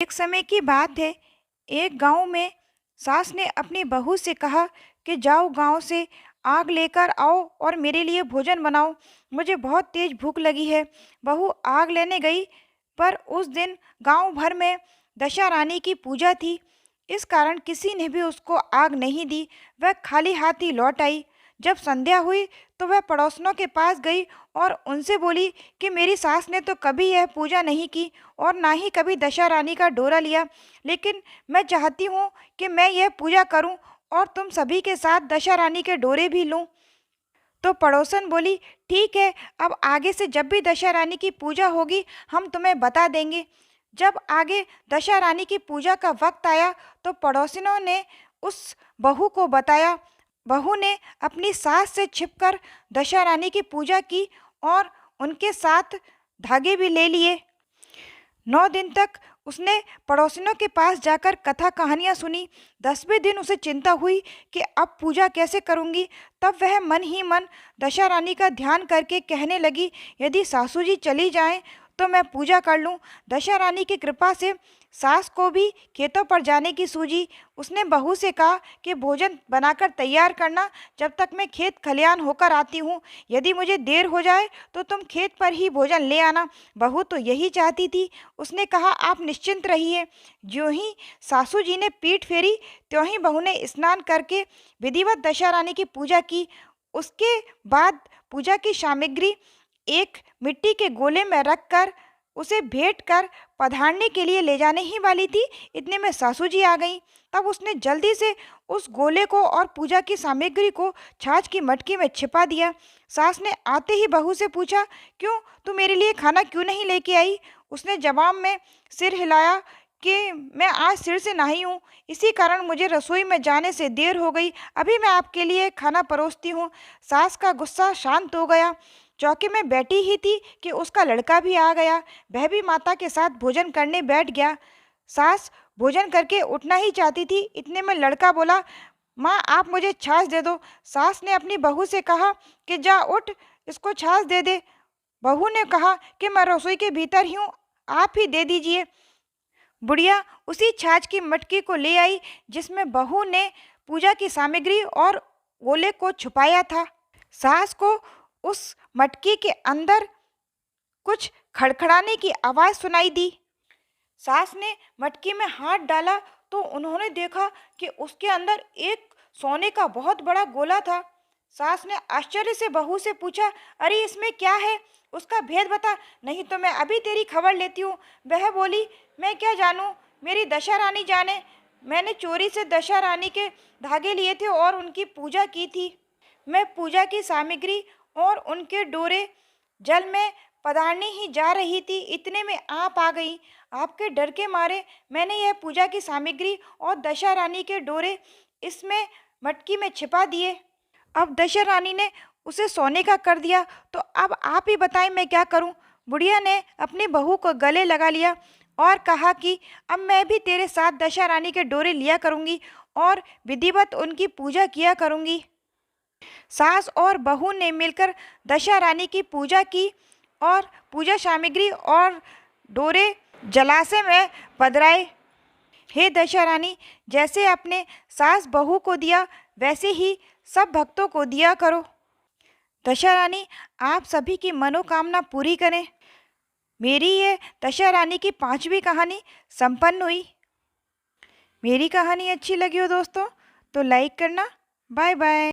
एक समय की बात है। एक गांव में सास ने अपनी बहू से कहा कि जाओ गांव से आग लेकर आओ और मेरे लिए भोजन बनाओ, मुझे बहुत तेज भूख लगी है। बहू आग लेने गई, पर उस दिन गांव भर में दशा रानी की पूजा थी। इस कारण किसी ने भी उसको आग नहीं दी। वह खाली हाथ ही लौट आई। जब संध्या हुई तो वह पड़ोसनों के पास गई और उनसे बोली कि मेरी सास ने तो कभी यह पूजा नहीं की और ना ही कभी दशा रानी का डोरा लिया, लेकिन मैं चाहती हूँ कि मैं यह पूजा करूँ और तुम सभी के साथ दशा रानी के डोरे भी लूँ। तो पड़ोसन बोली, ठीक है, अब आगे से जब भी दशा रानी की पूजा होगी हम तुम्हें बता देंगे। जब आगे दशा रानी की पूजा का वक्त आया तो पड़ोसिनों ने उस बहू को बताया। बहू ने अपनी सास से छिपकर दशा रानी की पूजा की और उनके साथ धागे भी ले लिए। 9 दिन तक उसने पड़ोसिनों के पास जाकर कथा कहानियाँ सुनी। 10वें दिन उसे चिंता हुई कि अब पूजा कैसे करूँगी। तब वह मन ही मन दशा रानी का ध्यान करके कहने लगी, यदि सासू जी चली जाएं तो मैं पूजा कर लूँ। दशा रानी की कृपा से सास को भी खेतों पर जाने की सूझी। उसने बहू से कहा कि भोजन बनाकर तैयार करना, जब तक मैं खेत खलियान होकर आती हूँ। यदि मुझे देर हो जाए तो तुम खेत पर ही भोजन ले आना। बहू तो यही चाहती थी। उसने कहा, आप निश्चिंत रहिए। ज्यों ही सासू जी ने पीठ फेरी त्यों ही बहू ने स्नान करके विधिवत दशा रानी की पूजा की। उसके बाद पूजा की सामग्री एक मिट्टी के गोले में रखकर उसे भेंट कर पधारने के लिए ले जाने ही वाली थी। इतने में सासू जी आ गईं। तब उसने जल्दी से उस गोले को और पूजा की सामग्री को छाछ की मटकी में छिपा दिया। सास ने आते ही बहू से पूछा, क्यों, तू मेरे लिए खाना क्यों नहीं लेके आई? उसने जवाब में सिर हिलाया कि मैं आज सिर से नहाई हूँ, इसी कारण मुझे रसोई में जाने से देर हो गई। अभी मैं आपके लिए खाना परोसती हूँ। सास का गुस्सा शांत हो गया। चौके में बैठी ही थी कि उसका लड़का भी आ गया। वह भी माता के साथ भोजन करने बैठ गया। सास भोजन करके उठना ही चाहती थी। इतने में लड़का बोला, माँ आप मुझे छाछ दे दो। सास ने अपनी बहू से कहा कि जा उठ, इसको छाछ दे दे। बहू ने कहा कि मैं रसोई के भीतर ही हूँ, आप ही दे दीजिए। बुढ़िया उसी छाछ की मटकी को ले आई जिसमें बहू ने पूजा की सामग्री और गोले को छुपाया था। सास को उस मटकी के अंदर कुछ खड़खड़ाने की आवाज़ सुनाई दी। सास ने मटकी में हाथ डाला तो उन्होंने देखा कि उसके अंदर एक सोने का बहुत बड़ा गोला था। सास ने आश्चर्य से बहू से पूछा, अरे इसमें क्या है, उसका भेद बता, नहीं तो मैं अभी तेरी खबर लेती हूँ। वह बोली, मैं क्या जानूँ, मेरी दशा रानी जाने। मैंने चोरी से दशा रानी के धागे लिए थे और उनकी पूजा की थी। मैं पूजा की सामग्री और उनके डोरे जल में पधारने ही जा रही थी, इतने में आप आ गई। आपके डर के मारे मैंने यह पूजा की सामग्री और दशा रानी के डोरे इसमें मटकी में छिपा दिए। अब दशा रानी ने उसे सोने का कर दिया, तो अब आप ही बताएं मैं क्या करूं। बुढ़िया ने अपनी बहू को गले लगा लिया और कहा कि अब मैं भी तेरे साथ दशा रानी के डोरे लिया करूंगी और विधिवत उनकी पूजा किया करूंगी। सास और बहू ने मिलकर दशा रानी की पूजा की और पूजा सामग्री और डोरे जलाशय में पधराए। हे दशा रानी, जैसे आपने सास बहू को दिया वैसे ही सब भक्तों को दिया करो। दशा रानी आप सभी की मनोकामना पूरी करें। मेरी ये दशा रानी की 5वीं कहानी संपन्न हुई। मेरी कहानी अच्छी लगी हो दोस्तों तो लाइक करना। Bye bye.